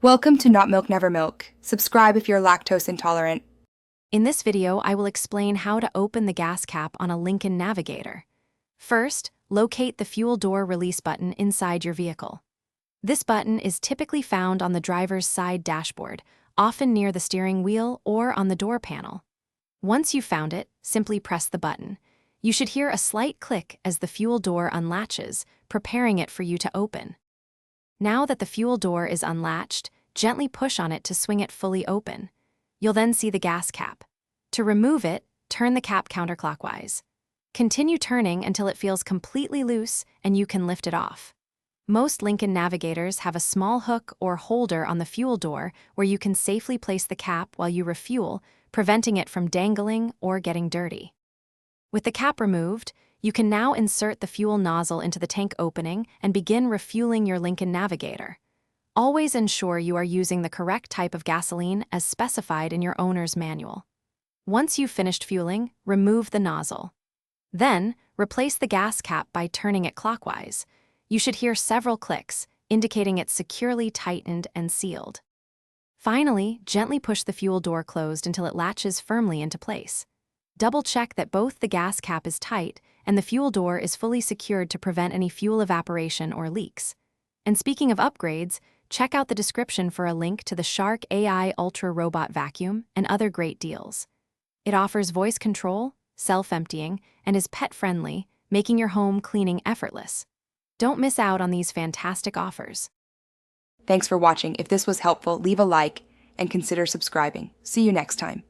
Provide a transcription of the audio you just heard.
Welcome to Not Milk Never Milk. Subscribe if you're lactose intolerant. In this video, I will explain how to open the gas cap on a Lincoln Navigator. First, locate the fuel door release button inside your vehicle. This button is typically found on the driver's side dashboard, often near the steering wheel or on the door panel. Once you've found it, simply press the button. You should hear a slight click as the fuel door unlatches, preparing it for you to open. Now that the fuel door is unlatched, gently push on it to swing it fully open. You'll then see the gas cap. To remove it, turn the cap counterclockwise. Continue turning until it feels completely loose and you can lift it off. Most Lincoln Navigators have a small hook or holder on the fuel door where you can safely place the cap while you refuel, preventing it from dangling or getting dirty. With the cap removed, you can now insert the fuel nozzle into the tank opening and begin refueling your Lincoln Navigator. Always ensure you are using the correct type of gasoline as specified in your owner's manual. Once you've finished fueling, remove the nozzle. Then, replace the gas cap by turning it clockwise. You should hear several clicks, indicating it's securely tightened and sealed. Finally, gently push the fuel door closed until it latches firmly into place. Double-check that both the gas cap is tight and the fuel door is fully secured to prevent any fuel evaporation or leaks. And speaking of upgrades, check out the description for a link to the Shark AI Ultra Robot Vacuum and other great deals. It offers voice control, self-emptying, and is pet-friendly, making your home cleaning effortless. Don't miss out on these fantastic offers. Thanks for watching. If this was helpful, leave a like and consider subscribing. See you next time.